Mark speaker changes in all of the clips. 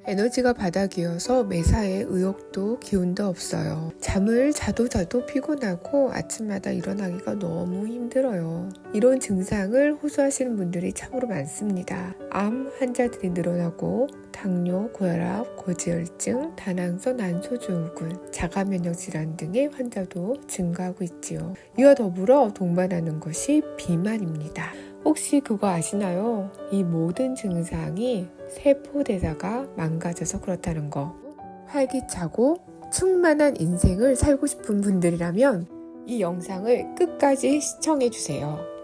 Speaker 1: 에너지가 바닥이어서 매사에 의욕도 기운도 없어요. 잠을 자도 피곤하고 아침마다 일어나기가 너무 힘들어요. 이런 증상을 호소하시는 분들이 참으로 많습니다. 암 환자들이 늘어나고 당뇨, 고혈압, 고지혈증, 다낭성 난소증후군, 자가면역 질환 등의 환자도 증가하고 있지요. 이와 더불어 동반하는 것이 비만입니다. 혹시 그거 아시나요? 이 모든 증상이 세포대사가 망가져서 그렇다는 거. 활기차고 충만한 인생을 살고 싶은 분들이라면 이 영상을 끝까지 시청해주세요.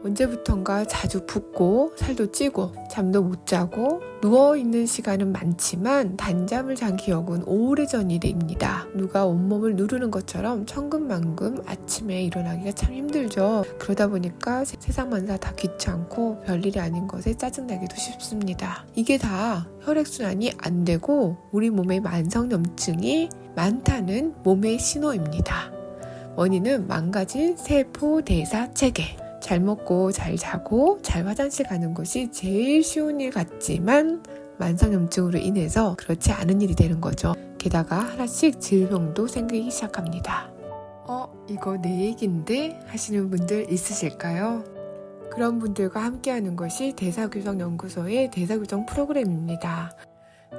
Speaker 1: 언제부턴가 자주 붓고 살도 찌고 잠도 못 자고 누워있는 시간은 많지만 단잠을 잔 기억은 오래전 일입니다. 누가 온몸을 누르는 것처럼 천근만근 아침에 일어나기가 참 힘들죠. 그러다 보니까 세상 만사 다 귀찮고 별일이 아닌 것에 짜증나기도 쉽습니다. 이게 다 혈액순환이 안 되고 우리 몸에 만성염증이 많다는 몸의 신호입니다. 원인은 망가진 세포대사 체계. 잘 먹고 잘 자고 잘 화장실 가는 것이 제일 쉬운 일 같지만 만성염증으로 인해서 그렇지 않은 일이 되는 거죠. 게다가 하나씩 질병도 생기기 시작합니다. 이거 내 얘긴데 하시는 분들 있으실까요? 그런 분들과 함께하는 것이 대사교정연구소의 대사교정 프로그램입니다.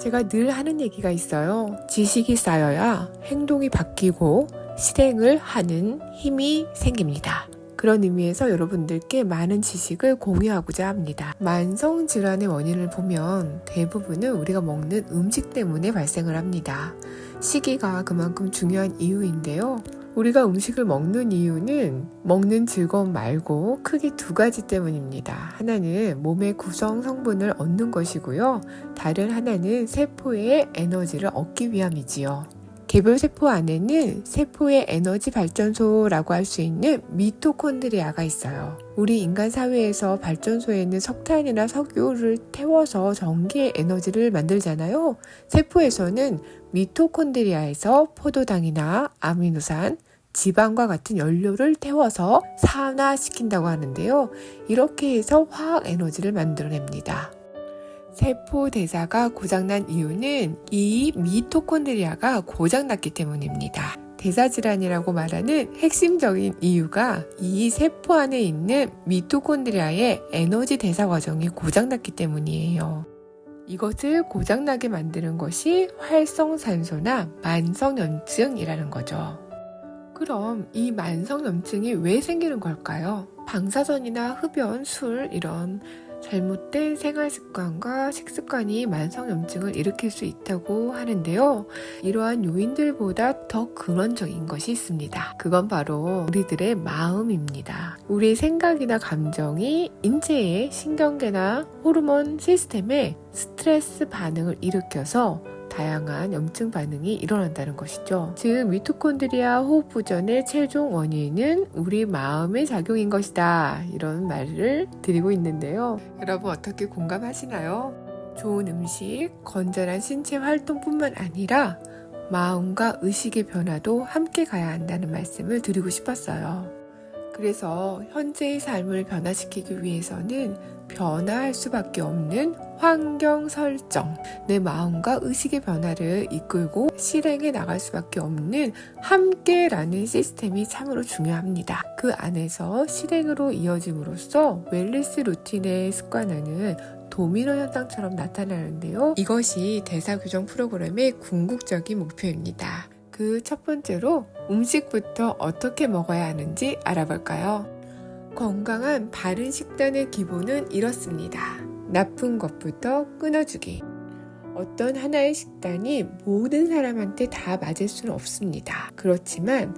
Speaker 1: 제가 늘 하는 얘기가 있어요. 지식이 쌓여야 행동이 바뀌고 실행을 하는 힘이 생깁니다. 그런 의미에서 여러분들께 많은 지식을 공유하고자 합니다. 만성질환의 원인을 보면 대부분은 우리가 먹는 음식 때문에 발생을 합니다. 시기가 그만큼 중요한 이유인데요. 우리가 음식을 먹는 이유는 먹는 즐거움 말고 크게 두 가지 때문입니다. 하나는 몸의 구성 성분을 얻는 것이고요. 다른 하나는 세포의 에너지를 얻기 위함이지요. 개별세포 안에는 세포의 에너지 발전소라고 할 수 있는 미토콘드리아가 있어요. 우리 인간 사회에서 발전소에는 석탄이나 석유를 태워서 전기의 에너지를 만들잖아요. 세포에서는 미토콘드리아에서 포도당이나 아미노산, 지방과 같은 연료를 태워서 산화시킨다고 하는데요. 이렇게 해서 화학 에너지를 만들어냅니다. 세포 대사가 고장난 이유는 이 미토콘드리아가 고장났기 때문입니다. 대사질환이라고 말하는 핵심적인 이유가 이 세포 안에 있는 미토콘드리아의 에너지 대사 과정이 고장났기 때문이에요. 이것을 고장나게 만드는 것이 활성산소나 만성염증이라는 거죠. 그럼 이 만성염증이 왜 생기는 걸까요? 방사선이나 흡연, 술 이런 잘못된 생활습관과 식습관이 만성염증을 일으킬 수 있다고 하는데요. 이러한 요인들보다 더 근원적인 것이 있습니다. 그건 바로 우리들의 마음입니다. 우리의 생각이나 감정이 인체의 신경계나 호르몬 시스템에 스트레스 반응을 일으켜서 다양한 염증 반응이 일어난다는 것이죠. 즉 미토콘드리아 호흡부전의 최종 원인은 우리 마음의 작용인 것이다. 이런 말을 드리고 있는데요. 여러분 어떻게 공감하시나요? 좋은 음식, 건전한 신체 활동뿐만 아니라 마음과 의식의 변화도 함께 가야 한다는 말씀을 드리고 싶었어요. 그래서 현재의 삶을 변화시키기 위해서는 변화할 수밖에 없는 환경 설정, 내 마음과 의식의 변화를 이끌고 실행해 나갈 수밖에 없는 함께라는 시스템이 참으로 중요합니다. 그 안에서 실행으로 이어짐으로써 웰니스 루틴의 습관화는 도미노 현상처럼 나타나는데요. 이것이 대사교정 프로그램의 궁극적인 목표입니다. 그 첫 번째로 음식부터 어떻게 먹어야 하는지 알아볼까요? 건강한 바른 식단의 기본은 이렇습니다. 나쁜 것부터 끊어주기. 어떤 하나의 식단이 모든 사람한테 다 맞을 수는 없습니다. 그렇지만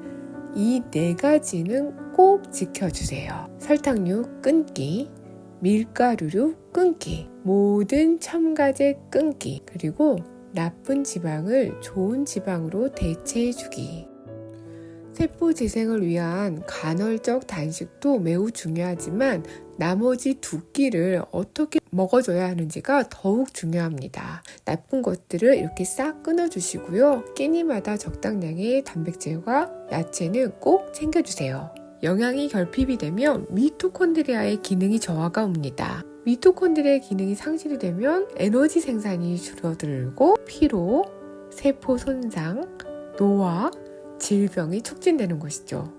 Speaker 1: 이 네 가지는 꼭 지켜주세요. 설탕류 끊기, 밀가루류 끊기, 모든 첨가제 끊기, 그리고 나쁜 지방을 좋은 지방으로 대체해주기. 세포 재생을 위한 간헐적 단식도 매우 중요하지만 나머지 두 끼를 어떻게 먹어줘야 하는지가 더욱 중요합니다. 나쁜 것들을 이렇게 싹 끊어주시고요. 끼니마다 적당량의 단백질과 야채는 꼭 챙겨주세요. 영양이 결핍이 되면 미토콘드리아의 기능이 저하가 옵니다. 미토콘드리아의 기능이 상실이 되면 에너지 생산이 줄어들고 피로, 세포 손상, 노화, 질병이 촉진되는 것이죠.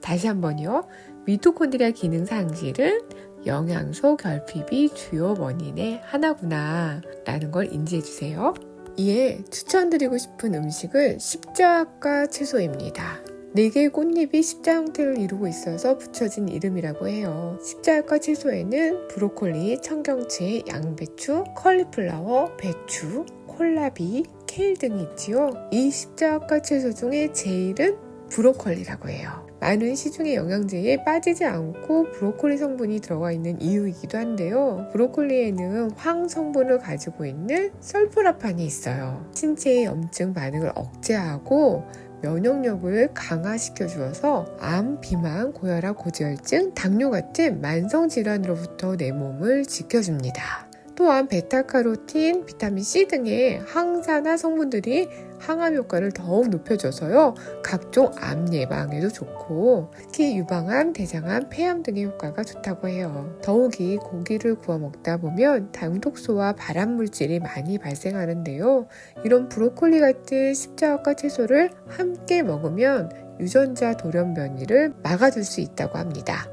Speaker 1: 다시 한번요. 미토콘드리아 기능 상실은 영양소 결핍이 주요 원인의 하나구나 라는 걸 인지해 주세요. 이에 추천드리고 싶은 음식은 십자과 채소입니다. 4개의 꽃잎이 십자 형태를 이루고 있어서 붙여진 이름이라고 해요. 십자과 채소에는 브로콜리, 청경채, 양배추, 컬리플라워, 배추, 콜라비, 케일 등이 있지요. 이 십자과 채소 중에 제일은 브로콜리라고 해요. 많은 시중의 영양제에 빠지지 않고 브로콜리 성분이 들어가 있는 이유이기도 한데요. 브로콜리에는 황 성분을 가지고 있는 설포라판이 있어요. 신체의 염증 반응을 억제하고 면역력을 강화시켜 주어서 암, 비만, 고혈압, 고지혈증, 당뇨 같은 만성 질환으로부터 내 몸을 지켜줍니다. 또한 베타카로틴, 비타민C 등의 항산화 성분들이 항암 효과를 더욱 높여줘서요. 각종 암 예방에도 좋고 특히 유방암, 대장암, 폐암 등의 효과가 좋다고 해요. 더욱이 고기를 구워 먹다 보면 당독소와 발암물질이 많이 발생하는데요. 이런 브로콜리 같은 십자과 채소를 함께 먹으면 유전자 돌연변이를 막아줄 수 있다고 합니다.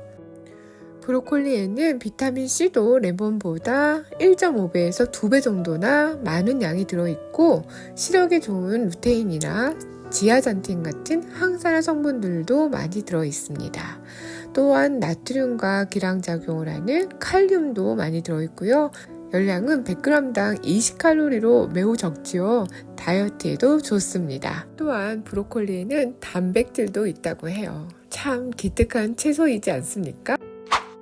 Speaker 1: 브로콜리에는 비타민C도 레몬보다 1.5배에서 2배 정도나 많은 양이 들어있고 시력에 좋은 루테인이나 지아잔틴 같은 항산화 성분들도 많이 들어있습니다. 또한 나트륨과 기량작용을 하는 칼륨도 많이 들어있고요. 열량은 100g당 20칼로리로 매우 적지요. 다이어트에도 좋습니다. 또한 브로콜리에는 단백질도 있다고 해요. 참 기특한 채소이지 않습니까?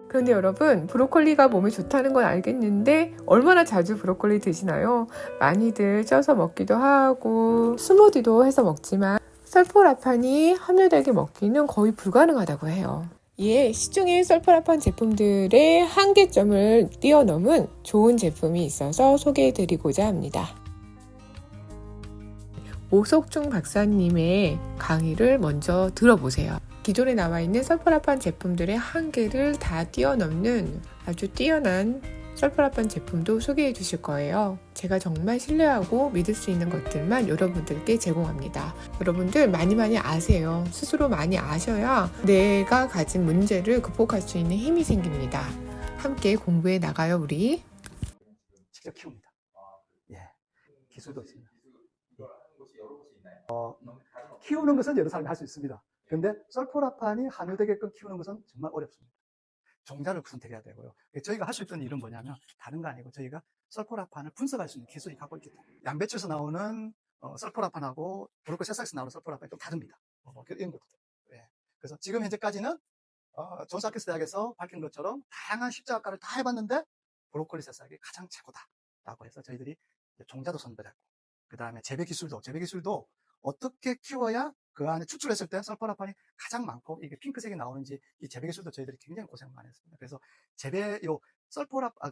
Speaker 1: 그런데 여러분, 브로콜리가 몸에 좋다는 건 알겠는데 얼마나 자주 브로콜리 드시나요? 많이들 쪄서 먹기도 하고 스무디도 해서 먹지만 설포라판이 함유되게 먹기는 거의 불가능하다고 해요. 이에 시중의 설포라판 제품들의 한계점을 뛰어넘은 좋은 제품이 있어서 소개해드리고자 합니다. 오석중 박사님의 강의를 먼저 들어보세요. 기존에 나와 있는 설포라판 제품들의 한계를 다 뛰어넘는 아주 뛰어난 설포라판 제품도 소개해 주실 거예요. 제가 정말 신뢰하고 믿을 수 있는 것들만 여러분들께 제공합니다. 여러분들 많이 아세요. 스스로 많이 아셔야 내가 가진 문제를 극복할 수 있는 힘이 생깁니다. 함께 공부해 나가요, 우리.
Speaker 2: 직접 키웁니다. 예, 기술도 있습니다. 키우는 것은 여러 사람이 할 수 있습니다. 그런데 설포라판이 함유되게끔 키우는 것은 정말 어렵습니다. 종자를 선택해야 되고요. 저희가 할 수 있던 일은 뭐냐면 다른 거 아니고 저희가 설포라판을 분석할 수 있는 기술이 갖고 있기 때문에 양배추에서 나오는 설포라판하고 브로콜리 새싹에서 나오는 설포라판이 좀 다릅니다. 이런 것들. 예. 그래서 지금 현재까지는 존스홉킨스 대학에서 밝힌 것처럼 다양한 십자가를 다 해봤는데 브로콜리 새싹이 가장 최고다라고 해서 저희들이 종자도 선별했고 그 다음에 재배 기술도 어떻게 키워야 그 안에 추출했을 때 설포라판이 가장 많고 이게 핑크색이 나오는지 이 재배 기술도 저희들이 굉장히 고생을 많이 했습니다. 그래서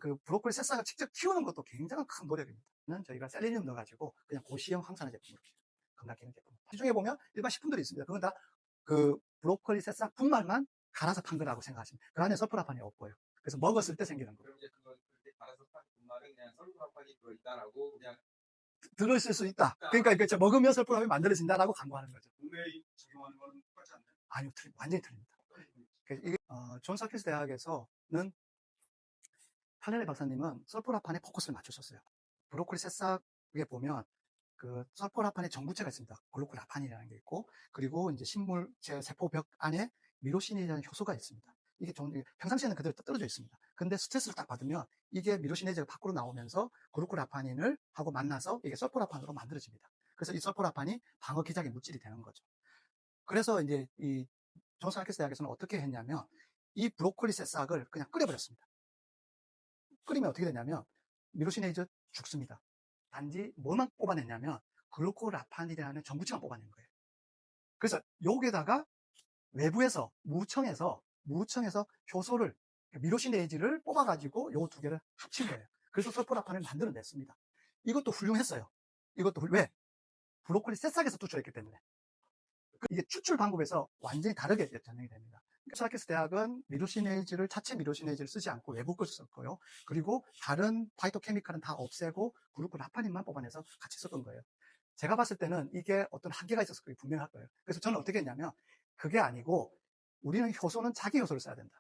Speaker 2: 그 브로콜리 새싹을 직접 키우는 것도 굉장히 큰 노력입니다. 저희가 셀레늄 넣어가지고 그냥 고시형 항산화 제품으로 건강기능 제품. 시중에 보면 일반 식품들이 있습니다. 그건 다 그 브로콜리 새싹 분말만 갈아서 판 거라고 생각하시면 그 안에 설포라판이 없고요. 그래서 먹었을 때 생기는 거예요.
Speaker 3: 그럼 이제 그걸 갈아서 판 분말은 그냥 설포라판이 들어있다라고 그냥
Speaker 2: 들어있을 수 있다. 그러니까 이거 먹으면 설포라판이 만들어진다라고 광고하는 거죠.
Speaker 3: 국내에 적용하는 건 똑같지 않나요?
Speaker 2: 아니요, 완전히 틀립니다. 이게 존스홉킨스 대학에서는 팔렐레 박사님은 설포라판에 포커스를 맞추셨어요. 브로콜리 새싹에 보면 그 설포라판에 전구체가 있습니다. 글루코라판이라는 게 있고, 그리고 이제 식물체 세포벽 안에 미로시네이즈라는 효소가 있습니다. 이게 평상시에는 그대로 떨어져 있습니다. 근데 스트레스를 딱 받으면 이게 미로시네이즈가 밖으로 나오면서 글루코라파닌을 하고 만나서 이게 설포라판으로 만들어집니다. 그래서 이 설포라판이 방어 기작의 물질이 되는 거죠. 그래서 이제 이 존스홉킨스 대학에서는 어떻게 했냐면 이 브로콜리 새싹을 그냥 끓여버렸습니다. 끓이면 어떻게 되냐면 미로시네이즈 죽습니다. 단지 뭐만 뽑아냈냐면 글루코라판이라는 전구체만 뽑아낸 거예요. 그래서 여기에다가 외부에서 무청에서 효소를 미로시네이즈를 뽑아가지고 요 두 개를 합친 거예요. 그래서 설포라판을 만들어냈습니다. 이것도 훌륭했어요. 왜? 브로콜리 새싹에서 추출했기 때문에. 이게 추출 방법에서 완전히 다르게 전형이 됩니다. 존스홉킨스 대학은 미루시네이즈를 자체 미루시네이즈를 쓰지 않고 외부 것을 썼고요. 그리고 다른 파이토케미칼은 다 없애고 그루코라파닌만 뽑아내서 같이 썼던 거예요. 제가 봤을 때는 이게 어떤 한계가 있었을 거예요. 분명할 거예요. 그래서 저는 어떻게 했냐면 그게 아니고 우리는 효소는 자기 효소를 써야 된다.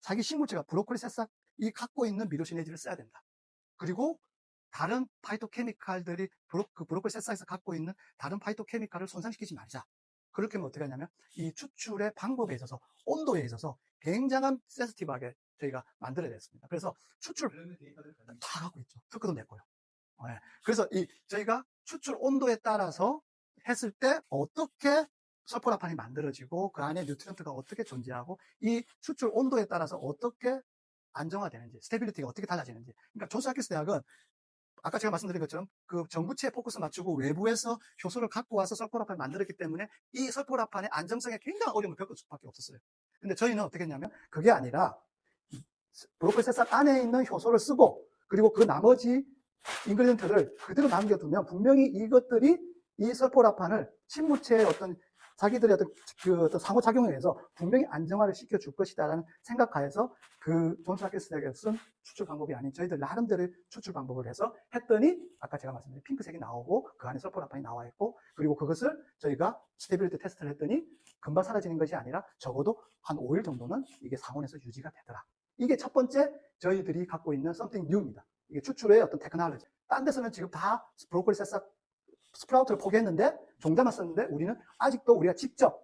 Speaker 2: 자기 식물체가 브로콜리 새싹이 갖고 있는 미루시네이즈를 써야 된다. 그리고 다른 파이토케미칼들이 그 브로콜리 새싹에서 갖고 있는 다른 파이토케미칼을 손상시키지 말자. 그렇게 하면 어떻게 하냐면 이 추출의 방법에 있어서 온도에 있어서 굉장한 센시티브하게 저희가 만들어야 됐습니다. 그래서 추출 다 갖고 있죠. 특허도 냈고요. 네. 그래서 저희가 추출 온도에 따라서 했을 때 어떻게 설포라판이 만들어지고 그 안에 뉴트리언트가 어떻게 존재하고 이 추출 온도에 따라서 어떻게 안정화되는지, 스테빌리티가 어떻게 달라지는지. 그러니까 존스홉킨스 대학은 아까 제가 말씀드린 것처럼 그 전구체에 포커스 맞추고 외부에서 효소를 갖고 와서 설포라판을 만들었기 때문에 이 설포라판의 안정성에 굉장한 어려움을 겪을 수밖에 없었어요. 근데 저희는 어떻게 했냐면 그게 아니라 브로콜리 새싹 안에 있는 효소를 쓰고 그리고 그 나머지 인그리디언트를 그대로 남겨두면 분명히 이것들이 이 설포라판을 식물체의 어떤 자기들의 어떤 상호작용에 의해서 분명히 안정화를 시켜줄 것이다라는 생각하에서 그 존스홉킨스 대학에서 쓴 추출 방법이 아닌 저희들 나름대로의 추출 방법을 해서 했더니 아까 제가 말씀드린 핑크색이 나오고 그 안에 설포라판이 나와 있고 그리고 그것을 저희가 스테빌리티 테스트를 했더니 금방 사라지는 것이 아니라 적어도 한 5일 정도는 이게 상온에서 유지가 되더라. 이게 첫 번째 저희들이 갖고 있는 something new입니다. 이게 추출의 어떤 테크놀로지. 딴 데서는 지금 다 브로콜리 새싹 스프라우트를 포기했는데 종자만 썼는데 우리는 아직도 우리가 직접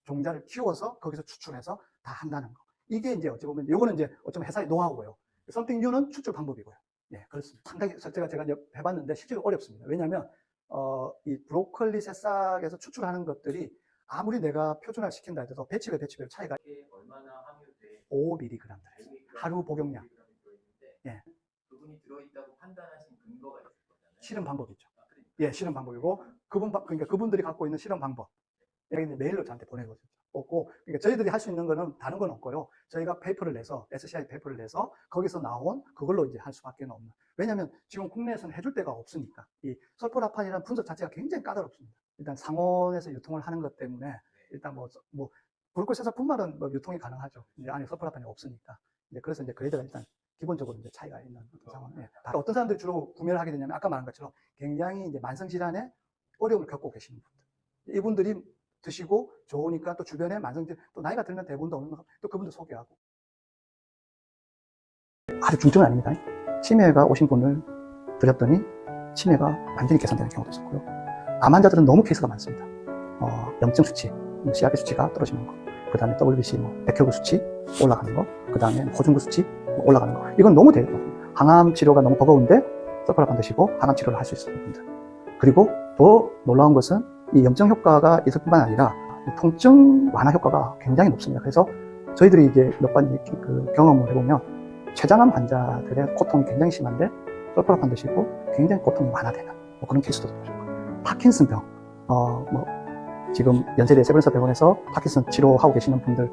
Speaker 2: 종자를 키워서 거기서 추출해서 다 한다는 거. 이게 이제 어찌 보면 요거는 이제 어쩌면 회사의 노하우고요. something new는 추출 방법이고요. 예, 그렇습니다. 상당히 제가 해봤는데 실제로 어렵습니다. 왜냐하면 이 브로콜리 새싹에서 추출하는 것들이 아무리 내가 표준화 시킨다 해도 배치별 차이가
Speaker 3: 얼마나 함유돼?
Speaker 2: 5mg 하루 복용량. 예.
Speaker 3: 그분이 들어있다고 판단하신 근거가 있을 거잖아요.
Speaker 2: 실험 방법이죠. 예, 실험 방법이고 그러니까 그분들이 갖고 있는 실험 방법. 이렇게 메일로 저한테 보내거든요. 그러니까 저희들이 할 수 있는 거는 다른 건 없고요. 저희가 페이퍼를 내서 SCI 페이퍼를 내서 거기서 나온 그걸로 이제 할 수밖에 없는. 왜냐하면 지금 국내에서는 해줄 데가 없으니까 이 설포라판이라는 분석 자체가 굉장히 까다롭습니다. 일단 상온에서 유통을 하는 것 때문에 일단 뭐 브로콜리 새싹뿐만은 뭐 유통이 가능하죠. 이제 안에 설포라판이 없으니까. 이제 그래서 이제 그래도 일단 기본적으로 이제 차이가 있는 상황에 어떤 사람들이 주로 구매를 하게 되냐면 아까 말한 것처럼 굉장히 이제 만성질환에 어려움을 겪고 계시는 분들. 이분들이 드시고 좋으니까 또 주변에 만성질, 또 나이가 들면 대부분도 없는 거, 또 그분들 소개하고. 아주 중증은 아닙니다. 치매가 오신 분을 드렸더니 치매가 완전히 개선되는 경우도 있었고요. 암 환자들은 너무 케이스가 많습니다. 염증 수치, CRP 수치가 떨어지는 거, 그 다음에 WBC, 백혈구 수치 올라가는 거, 그 다음에 호중구 수치 올라가는 거. 이건 너무 돼요. 항암 치료가 너무 버거운데 설포라판 드시고 항암 치료를 할 수 있는 분들. 그리고 더 놀라운 것은 이 염증 효과가 있을 뿐만 아니라 통증 완화 효과가 굉장히 높습니다. 그래서 저희들이 이제 몇 번 경험을 해보면 췌장암 환자들의 고통이 굉장히 심한데 설포라판 드시고 굉장히 고통이 완화되는 그런 케이스도 있고, 파킨슨병, 지금 연세대 세브란스 병원에서 파킨슨 치료하고 계시는 분들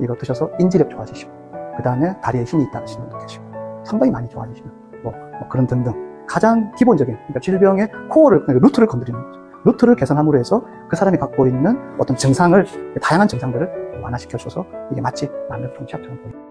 Speaker 2: 이거 드셔서 인지력 좋아지시고, 그 다음에 다리에 힘이 있다는 분도 계시고, 상당히 많이 좋아지시는 그런 등등 가장 기본적인 그러니까 질병의 코어를 그러니까 루트를 건드리는 거죠. 루트를 개선함으로 해서 그 사람이 갖고 있는 어떤 증상을 다양한 증상들을 완화시켜줘서 이게 마치 만병통치약처럼 보입니다.